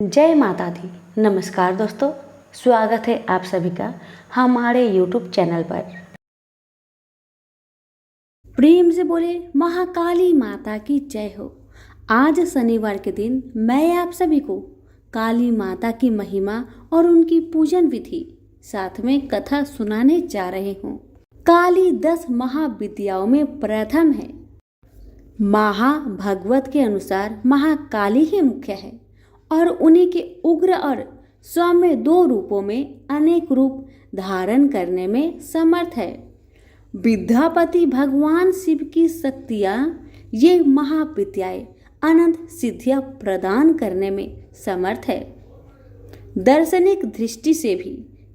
जय माता दी। नमस्कार दोस्तों, स्वागत है आप सभी का हमारे YouTube चैनल पर। प्रेम से बोले महाकाली माता की जय हो। आज शनिवार के दिन मैं आप सभी को काली माता की महिमा और उनकी पूजन विधि साथ में कथा सुनाने जा रहे हूँ। काली 10 महाविद्याओं में प्रथम है। महाभागवत के अनुसार महाकाली ही मुख्य है और उन्हीं के उग्र और सौम्य 2 रूपों में अनेक रूप धारण करने में समर्थ है। विद्यापति भगवान शिव की शक्तियाँ ये महाविद्याएं अनंत सिद्धियां प्रदान करने में समर्थ है। दार्शनिक दृष्टि से भी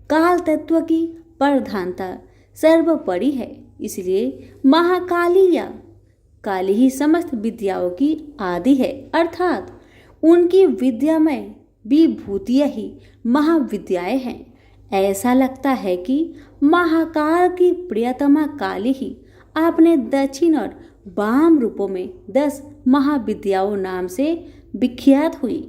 काल तत्व की प्रधानता सर्वोपरि है, इसलिए महाकाली या काली ही समस्त विद्याओं की आदि है, अर्थात उनकी विद्या में विभूतियाँ ही महाविद्याएं हैं। ऐसा लगता है कि महाकाल की प्रियतमा काली ही अपने दक्षिण और वाम रूपों में 10 महाविद्याओं नाम से विख्यात हुई।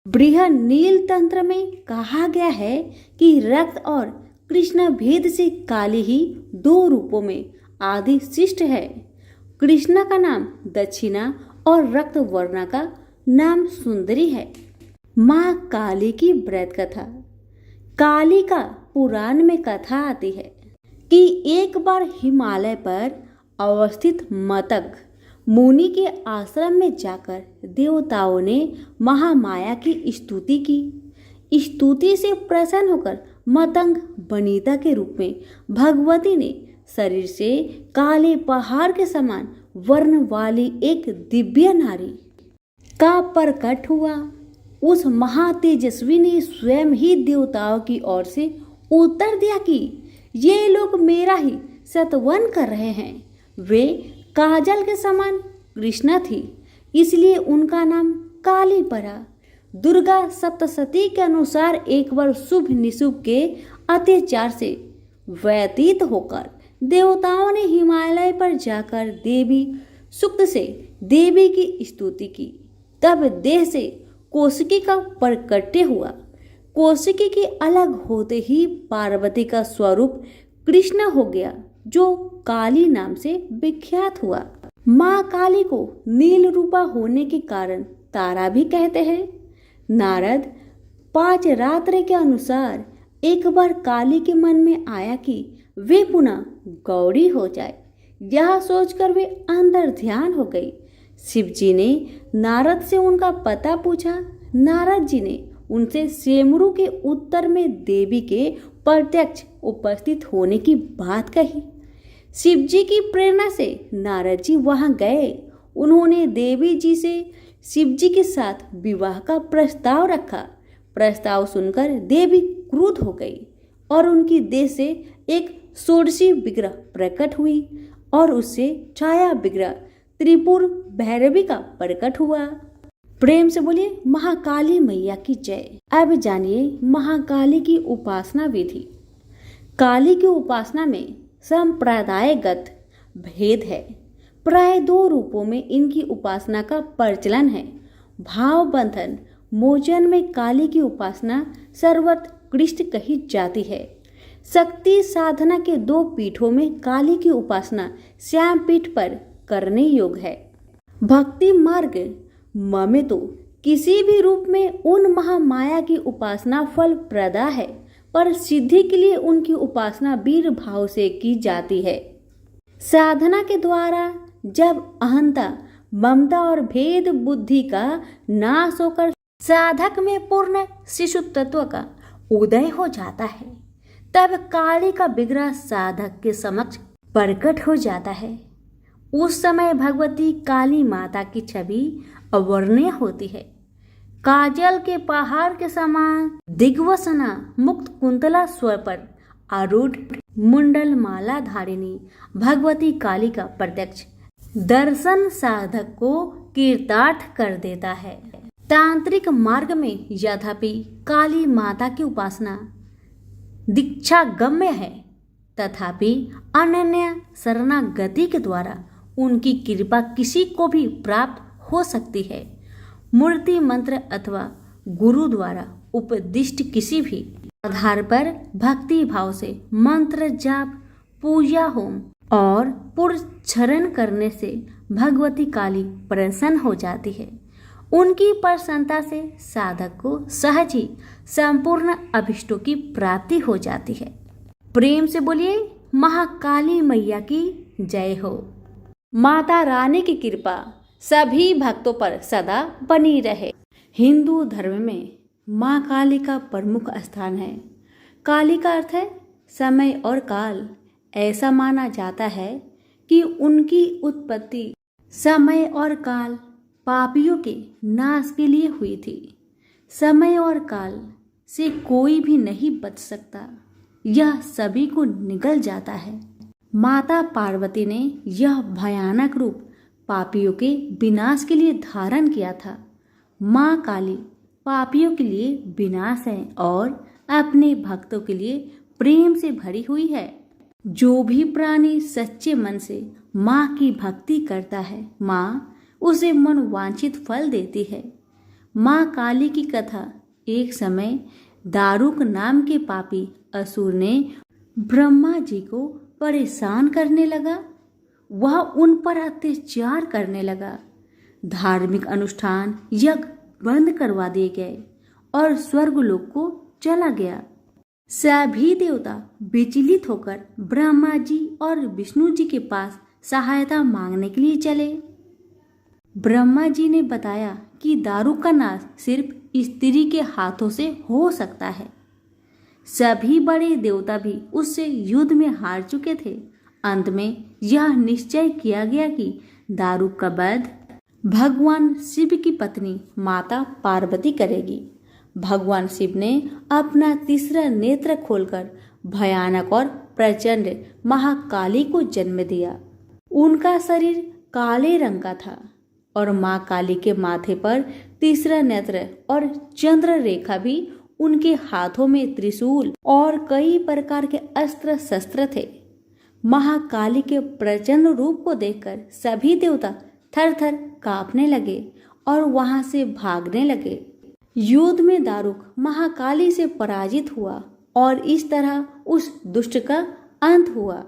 बृहद नील तंत्र में कहा गया है कि रक्त और कृष्ण भेद से काली ही 2 रूपों में आदि शिष्ट है। कृष्णा का नाम दक्षिणा और रक्त वर्णा का नाम सुंदरी है। माँ काली की व्रत कथा। काली का पुराण में कथा आती है कि एक बार हिमालय पर अवस्थित मतंग मुनि के आश्रम में जाकर देवताओं ने महामाया की स्तुति की। स्तुति से प्रसन्न होकर मतंग वनिता के रूप में भगवती ने शरीर से काले पहाड़ के समान वर्ण वाली एक दिव्य नारी का प्रकट हुआ। उस महातेजस्वी ने स्वयं ही देवताओं की ओर से उत्तर दिया कि ये लोग मेरा ही सतवन कर रहे हैं। वे काजल के समान कृष्णा थी, इसलिए उनका नाम काली पड़ा। दुर्गा सप्तशती के अनुसार एक बार शुभ निशुभ के अत्याचार से व्यतीत होकर देवताओं ने हिमालय पर जाकर देवी सूक्त से देवी की स्तुति की। तब देह से कौशिकी का प्रकट्य हुआ। कौशिकी के अलग होते ही पार्वती का स्वरूप कृष्ण हो गया, जो काली नाम से विख्यात हुआ। माँ काली को नील रूपा होने के कारण तारा भी कहते हैं। नारद 5 रात्र के अनुसार एक बार काली के मन में आया कि वे पुनः गौरी हो जाए। यह सोचकर वे अंदर ध्यान हो गई। शिव जी ने नारद से उनका पता पूछा। नारद जी ने उनसे सेमरू के उत्तर में देवी के प्रत्यक्ष उपस्थित होने की बात कही। शिव जी की प्रेरणा से नारद जी वहां गए। उन्होंने देवी जी से शिव जी के साथ विवाह का प्रस्ताव रखा। प्रस्ताव सुनकर देवी क्रुद्ध हो गई और उनकी देह से एक षोडशी विग्रह प्रकट हुई और उससे छाया विग्रह त्रिपुर भैरवी का प्रकट हुआ। प्रेम से बोलिए महाकाली मैया की जय। अब जानिए महाकाली की उपासना विधि। काली की उपासना में संप्रदायगत भेद है। प्राय 2 रूपों में इनकी उपासना का प्रचलन है। भाव बंधन मोचन में काली की उपासना सर्वोत्कृष्ट कही जाती है। शक्ति साधना के 2 पीठों में काली की उपासना श्याम पीठ पर करने योग्य है। भक्ति मार्ग में तो किसी भी रूप में उन महामाया की उपासना फल प्रदा है, पर सिद्धि के लिए उनकी उपासना वीर भाव से की जाती है। साधना के द्वारा जब अहंता, ममता और भेद बुद्धि का नाश होकर साधक में पूर्ण शिशु तत्व का उदय हो जाता है, तब काली का विग्रह साधक के समक्ष प्रकट हो जाता है। उस समय भगवती काली माता की छवि अवर्णीय होती है। काजल के पहाड़ के समान दिग्वसना मुक्त कुंतला स्वर पर आरूढ़ मुंडल माला धारिणी भगवती काली का प्रत्यक्ष दर्शन साधक को कृतार्थ कर देता है। तांत्रिक मार्ग में यद्यपि काली माता की उपासना दीक्षा गम्य है, तथापि अनन्य शरणागति के द्वारा उनकी कृपा किसी को भी प्राप्त हो सकती है। मूर्ति मंत्र अथवा गुरु द्वारा उपदिष्ट किसी भी आधार पर भक्ति भाव से मंत्र जाप, पूजा, होम और पुरस्चरण करने से भगवती काली प्रसन्न हो जाती है। उनकी प्रसन्नता से साधक को सहज ही संपूर्ण अभिष्टों की प्राप्ति हो जाती है। प्रेम से बोलिए महाकाली मैया की जय हो। माता रानी की कृपा सभी भक्तों पर सदा बनी रहे। हिंदू धर्म में माँ काली का प्रमुख स्थान है। काली का अर्थ है समय और काल। ऐसा माना जाता है कि उनकी उत्पत्ति समय और काल पापियों के नाश के लिए हुई थी। समय और काल से कोई भी नहीं बच सकता, यह सभी को निगल जाता है। माता पार्वती ने यह भयानक रूप पापियों के विनाश के लिए धारण किया था। माँ काली पापियों के लिए विनाश है और अपने भक्तों के लिए प्रेम से भरी हुई है। जो भी प्राणी सच्चे मन से माँ की भक्ति करता है, माँ उसे मनोवांछित फल देती है। माँ काली की कथा। एक समय दारुक नाम के पापी असुर ने ब्रह्मा जी को परेशान करने लगा। वह उन पर अत्याचार करने लगा। धार्मिक अनुष्ठान, यज्ञ बंद करवा दिए गए और स्वर्गलोक को चला गया। सभी देवता विचलित होकर ब्रह्मा जी और विष्णु जी के पास सहायता मांगने के लिए चले। ब्रह्मा जी ने बताया कि दारुक का नाश सिर्फ स्त्री के हाथों से हो सकता है। सभी बड़े देवता भी उससे युद्ध में हार चुके थे। अंत में यह निश्चय किया गया कि दारुक का वध भगवान शिव की पत्नी माता पार्वती करेगी। भगवान शिव ने अपना तीसरा नेत्र खोलकर भयानक और प्रचंड महाकाली को जन्म दिया। उनका शरीर काले रंग का था और माँ काली के माथे पर तीसरा नेत्र और चंद्र रेखा भी, उनके हाथों में त्रिशूल और कई प्रकार के अस्त्र शस्त्र थे। महाकाली के प्रचंड रूप को देखकर सभी देवता थर थर कांपने लगे और वहां से भागने लगे। युद्ध में दारुक महाकाली से पराजित हुआ और इस तरह उस दुष्ट का अंत हुआ।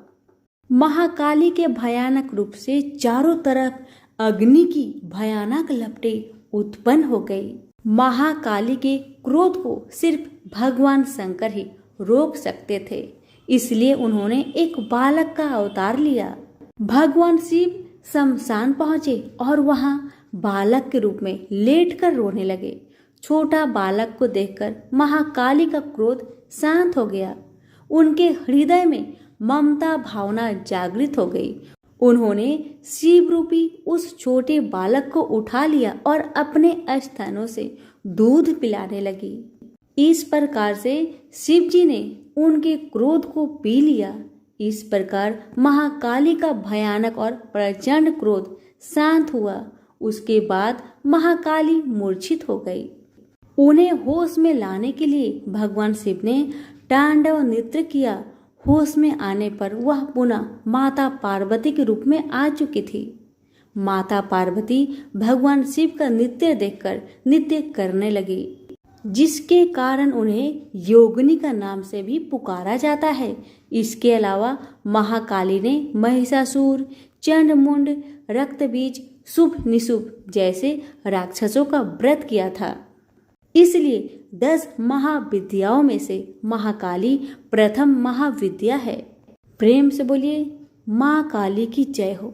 महाकाली के भयानक रूप से चारों तरफ अग्नि की भयानक लपटें उत्पन्न हो गई। महाकाली के क्रोध को सिर्फ भगवान शंकर ही रोक सकते थे, इसलिए उन्होंने एक बालक का अवतार लिया। भगवान शिव शमशान पहुंचे और वहां बालक के रूप में लेटकर रोने लगे। छोटा बालक को देखकर महाकाली का क्रोध शांत हो गया। उनके हृदय में ममता भावना जागृत हो गई। उन्होंने शिव रूपी उस छोटे बालक को उठा लिया और अपने स्थानों से दूध पिलाने लगी। इस प्रकार से शिव जी ने उनके क्रोध को पी लिया। इस प्रकार महाकाली का भयानक और प्रचंड क्रोध शांत हुआ। उसके बाद महाकाली मूर्छित हो गई। उन्हें होश में लाने के लिए भगवान शिव ने तांडव नृत्य किया। होश में आने पर वह पुनः माता पार्वती के रूप में आ चुकी थी। माता पार्वती भगवान शिव का नृत्य देखकर नृत्य करने लगी, जिसके कारण उन्हें योगिनी का नाम से भी पुकारा जाता है। इसके अलावा महाकाली ने महिषासुर, चंडमुंड, रक्तबीज, शुभ निशुभ जैसे राक्षसों का व्रत किया था। इसलिए 10 महाविद्याओं में से महाकाली प्रथम महाविद्या है। प्रेम से बोलिए माँ काली की जय हो।